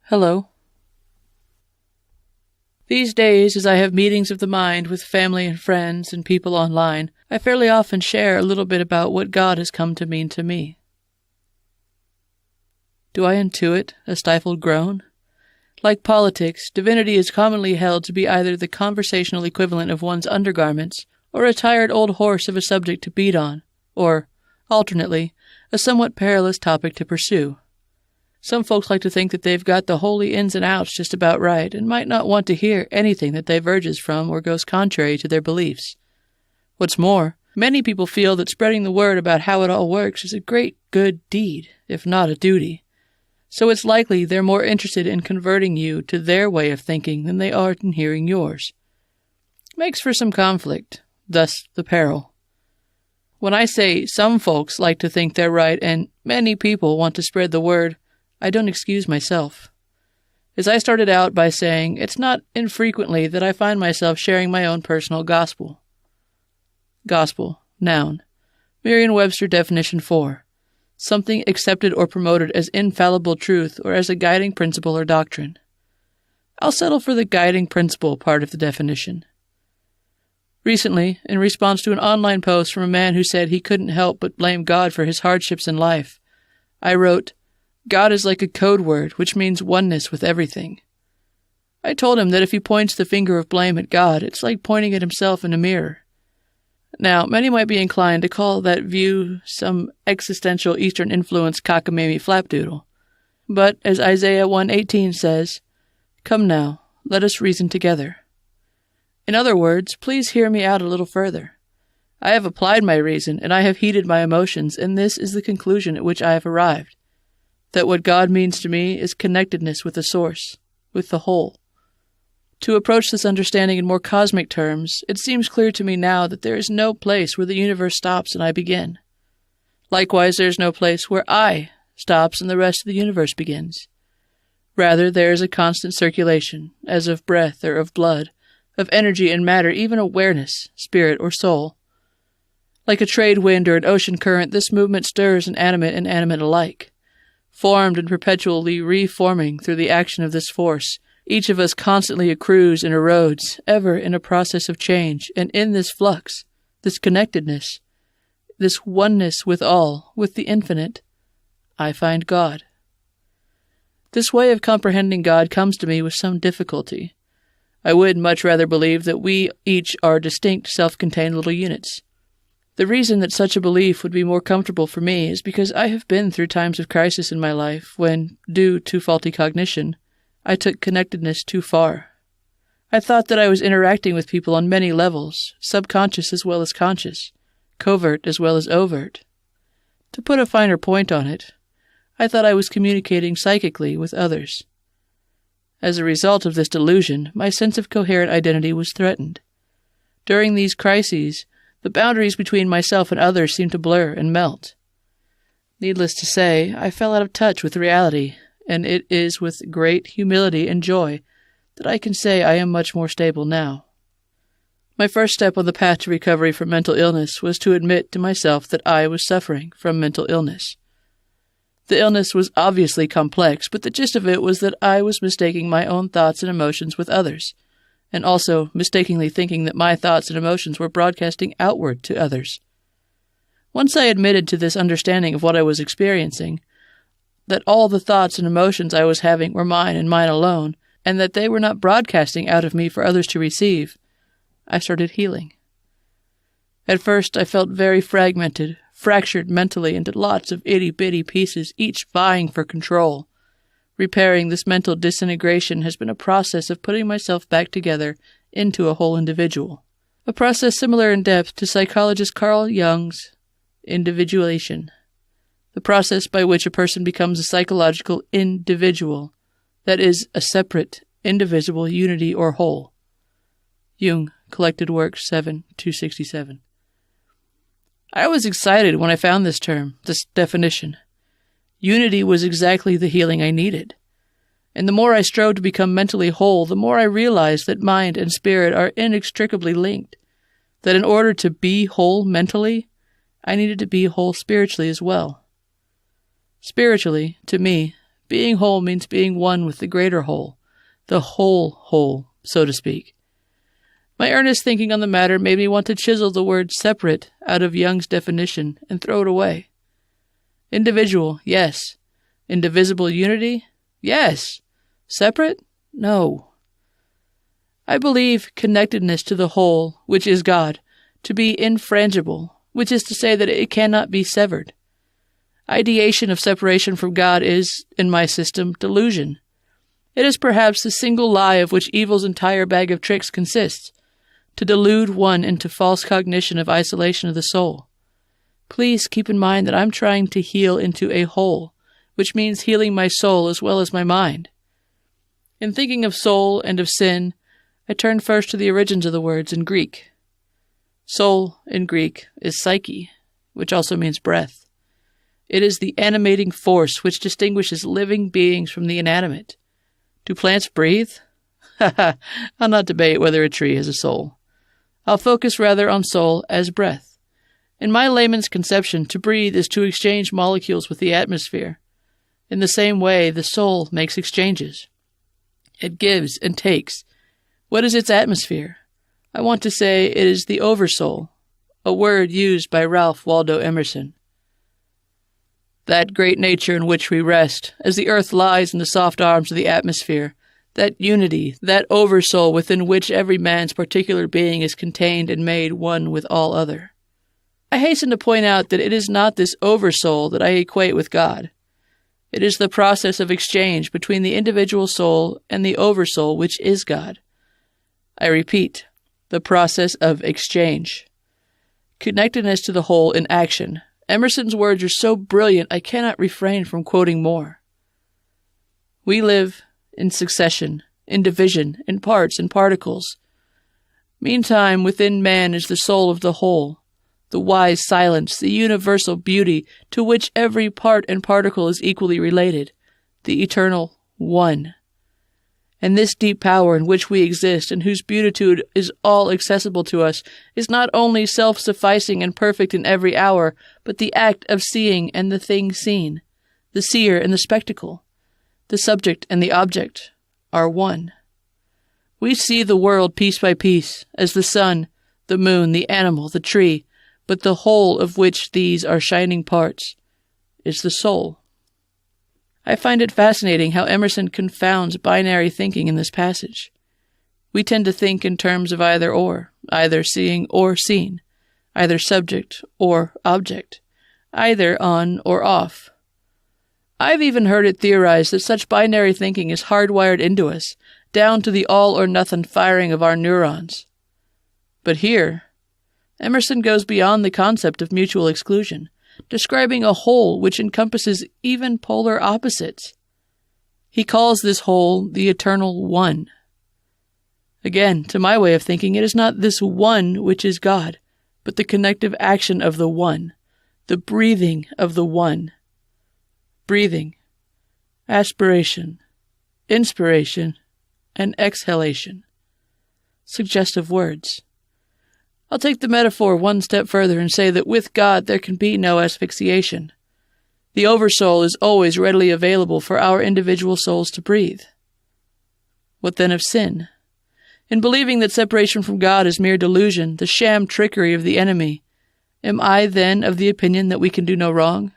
Hello. These days, as I have meetings of the mind with family and friends and people online, I fairly often share a little bit about what God has come to mean to me. Do I intuit a stifled groan? Like politics, divinity is commonly held to be either the conversational equivalent of one's undergarments, or a tired old horse of a subject to beat on, or, alternately, a somewhat perilous topic to pursue. Some folks like to think that they've got the holy ins and outs just about right, and might not want to hear anything that diverges from or goes contrary to their beliefs. What's more, many people feel that spreading the word about how it all works is a great good deed, if not a duty. So it's likely they're more interested in converting you to their way of thinking than they are in hearing yours. Makes for some conflict, thus the peril. When I say some folks like to think they're right and many people want to spread the word, I don't excuse myself. As I started out by saying, it's not infrequently that I find myself sharing my own personal gospel. Gospel, noun. Merriam-Webster definition 4. Something accepted or promoted as infallible truth or as a guiding principle or doctrine. I'll settle for the guiding principle part of the definition. Recently, in response to an online post from a man who said he couldn't help but blame God for his hardships in life, I wrote, God is like a code word, which means oneness with everything. I told him that if he points the finger of blame at God, it's like pointing at himself in a mirror. Now, many might be inclined to call that view some existential Eastern influence cockamamie flapdoodle. But, as Isaiah 1:18 says, "Come now, let us reason together." In other words, please hear me out a little further. I have applied my reason, and I have heeded my emotions, and this is the conclusion at which I have arrived. That what God means to me is connectedness with the source, with the whole. To approach this understanding in more cosmic terms, it seems clear to me now that there is no place where the universe stops and I begin. Likewise, there is no place where I stops and the rest of the universe begins. Rather, there is a constant circulation, as of breath or of blood, of energy and matter, even awareness, spirit or soul. Like a trade wind or an ocean current, this movement stirs inanimate and animate alike. Formed and perpetually reforming through the action of this force, each of us constantly accrues and erodes, ever in a process of change, and in this flux, this connectedness, this oneness with all, with the infinite, I find God. This way of comprehending God comes to me with some difficulty. I would much rather believe that we each are distinct, self-contained little units. The reason that such a belief would be more comfortable for me is because I have been through times of crisis in my life when, due to faulty cognition, I took connectedness too far. I thought that I was interacting with people on many levels, subconscious as well as conscious, covert as well as overt. To put a finer point on it, I thought I was communicating psychically with others. As a result of this delusion, my sense of coherent identity was threatened. During these crises, the boundaries between myself and others seemed to blur and melt. Needless to say, I fell out of touch with reality, and it is with great humility and joy that I can say I am much more stable now. My first step on the path to recovery from mental illness was to admit to myself that I was suffering from mental illness. The illness was obviously complex, but the gist of it was that I was mistaking my own thoughts and emotions with others, and also mistakenly thinking that my thoughts and emotions were broadcasting outward to others. Once I admitted to this understanding of what I was experiencing, that all the thoughts and emotions I was having were mine and mine alone, and that they were not broadcasting out of me for others to receive, I started healing. At first I felt very fragmented, fractured mentally into lots of itty-bitty pieces, each vying for control. Repairing this mental disintegration has been a process of putting myself back together into a whole individual. A process similar in depth to psychologist Carl Jung's individuation. The process by which a person becomes a psychological individual, that is, a separate, indivisible unity or whole. Jung, Collected Works 7, 267. I was excited when I found this term, this definition. Unity was exactly the healing I needed. And the more I strove to become mentally whole, the more I realized that mind and spirit are inextricably linked, that in order to be whole mentally, I needed to be whole spiritually as well. Spiritually, to me, Being whole means being one with the greater whole, the whole, so to speak. My earnest thinking on the matter made me want to chisel the word separate out of Jung's definition and throw it away. Individual, yes. Indivisible unity? Yes. Separate? No. I believe connectedness to the whole, which is God, to be infrangible, which is to say that it cannot be severed. Ideation of separation from God is, in my system, delusion. It is perhaps the single lie of which evil's entire bag of tricks consists, to delude one into false cognition of isolation of the soul. Please keep in mind that I'm trying to heal into a whole, which means healing my soul as well as my mind. In thinking of soul and of sin, I turn first to the origins of the words in Greek. Soul, in Greek, is psyche, which also means breath. It is the animating force which distinguishes living beings from the inanimate. Do plants breathe? I'll not debate whether a tree has a soul. I'll focus rather on soul as breath. In my layman's conception, to breathe is to exchange molecules with the atmosphere. In the same way, the soul makes exchanges. It gives and takes. What is its atmosphere? I want to say it is the oversoul, a word used by Ralph Waldo Emerson. That great nature in which we rest, as the earth lies in the soft arms of the atmosphere, that unity, that oversoul within which every man's particular being is contained and made one with all other. I hasten to point out that it is not this oversoul that I equate with God. It is the process of exchange between the individual soul and the oversoul which is God. I repeat, the process of exchange. Connectedness to the whole in action. Emerson's words are so brilliant I cannot refrain from quoting more. We live in succession, in division, in parts and particles. Meantime, within man is the soul of the whole, the wise silence, the universal beauty to which every part and particle is equally related, the eternal One. And this deep power in which we exist and whose beatitude is all accessible to us is not only self-sufficing and perfect in every hour, but the act of seeing and the thing seen, the seer and the spectacle, the subject and the object are one. We see the world piece by piece, as the sun, the moon, the animal, the tree, but the whole of which these are shining parts is the soul. I find it fascinating how Emerson confounds binary thinking in this passage. We tend to think in terms of either seeing or seen, either subject or object, either on or off. I've even heard it theorized that such binary thinking is hardwired into us, down to the all-or-nothing firing of our neurons. But here, Emerson goes beyond the concept of mutual exclusion, describing a whole which encompasses even polar opposites. He calls this whole the eternal One. Again, to my way of thinking, it is not this One which is God, but the connective action of the One, the breathing of the One. Breathing, aspiration, inspiration, and exhalation. Suggestive words. I'll take the metaphor one step further and say that with God there can be no asphyxiation. The oversoul is always readily available for our individual souls to breathe. What then of sin? In believing that separation from God is mere delusion, the sham trickery of the enemy, am I then of the opinion that we can do no wrong?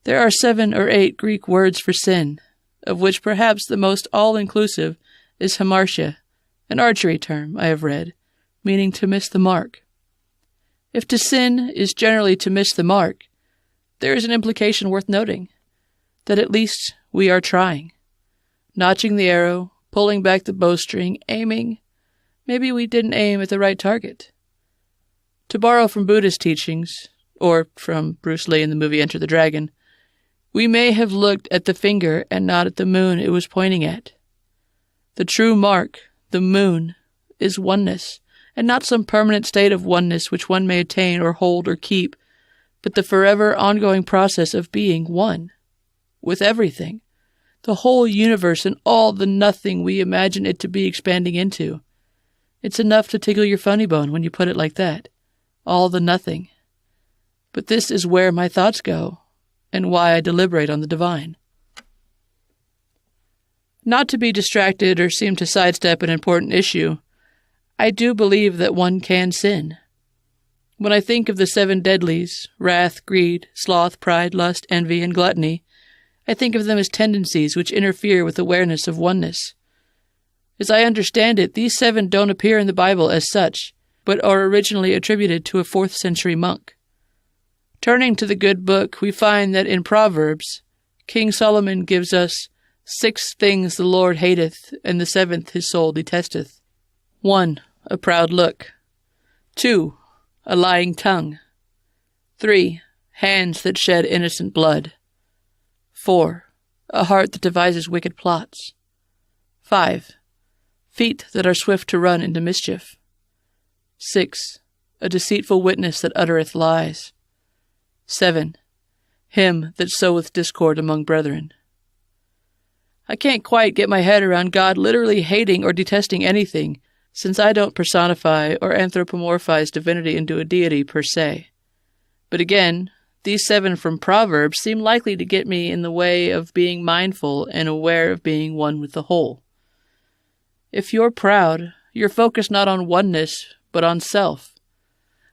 There are 7 or 8 Greek words for sin, of which perhaps the most all-inclusive is hamartia, an archery term I have read, meaning to miss the mark. If to sin is generally to miss the mark, there is an implication worth noting, that at least we are trying. Notching the arrow, pulling back the bowstring, aiming. Maybe we didn't aim at the right target. To borrow from Buddhist teachings, or from Bruce Lee in the movie Enter the Dragon, we may have looked at the finger and not at the moon it was pointing at. The true mark, the moon, is oneness, and not some permanent state of oneness which one may attain or hold or keep, but the forever ongoing process of being one, with everything, the whole universe and all the nothing we imagine it to be expanding into. It's enough to tickle your funny bone when you put it like that, all the nothing. But this is where my thoughts go, and why I deliberate on the divine. Not to be distracted or seem to sidestep an important issue, I do believe that one can sin. When I think of the 7 deadlies, wrath, greed, sloth, pride, lust, envy, and gluttony, I think of them as tendencies which interfere with awareness of oneness. As I understand it, these 7 don't appear in the Bible as such, but are originally attributed to a 4th century monk. Turning to the good book, we find that in Proverbs, King Solomon gives us 6 things the Lord hateth, and the 7th his soul detesteth. 1. A proud look. 2. A lying tongue. 3. Hands that shed innocent blood. 4. A heart that devises wicked plots. 5. Feet that are swift to run into mischief. 6. A deceitful witness that uttereth lies. 7. Him that soweth discord among brethren. I can't quite get my head around God literally hating or detesting anything, since I don't personify or anthropomorphize divinity into a deity per se. But again, these 7 from Proverbs seem likely to get me in the way of being mindful and aware of being one with the whole. If you're proud, you're focused not on oneness, but on self.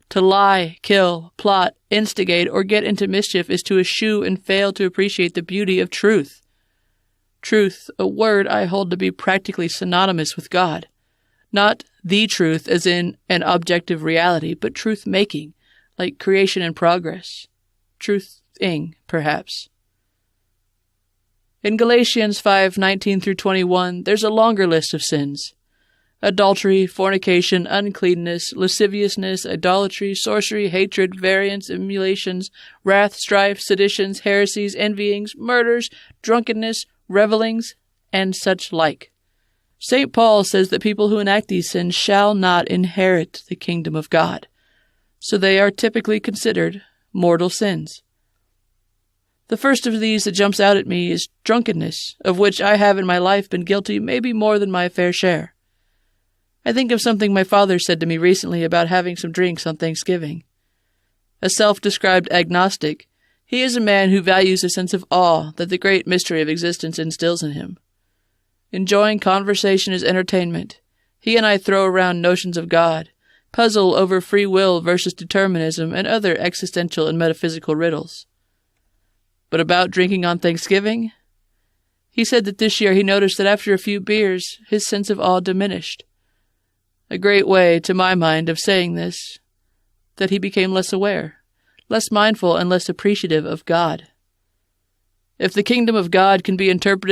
To lie, kill, plot, instigate, or get into mischief is to eschew and fail to appreciate the beauty of truth. Truth, a word I hold to be practically synonymous with God. Not the truth as in an objective reality, but truth-making, like creation and progress. Truth-ing, perhaps. In Galatians 5:19-21, there's a longer list of sins. Adultery, fornication, uncleanness, lasciviousness, idolatry, sorcery, hatred, variance, emulations, wrath, strife, seditions, heresies, envyings, murders, drunkenness, revelings, and such like. St. Paul says that people who enact these sins shall not inherit the kingdom of God, so they are typically considered mortal sins. The first of these that jumps out at me is drunkenness, of which I have in my life been guilty maybe more than my fair share. I think of something my father said to me recently about having some drinks on Thanksgiving. A self-described agnostic, he is a man who values a sense of awe that the great mystery of existence instills in him. Enjoying conversation as entertainment, he and I throw around notions of God, puzzle over free will versus determinism, and other existential and metaphysical riddles. But about drinking on Thanksgiving? He said that this year he noticed that after a few beers, his sense of awe diminished. A great way, to my mind, of saying this, that he became less aware, less mindful, and less appreciative of God. If the kingdom of God can be interpreted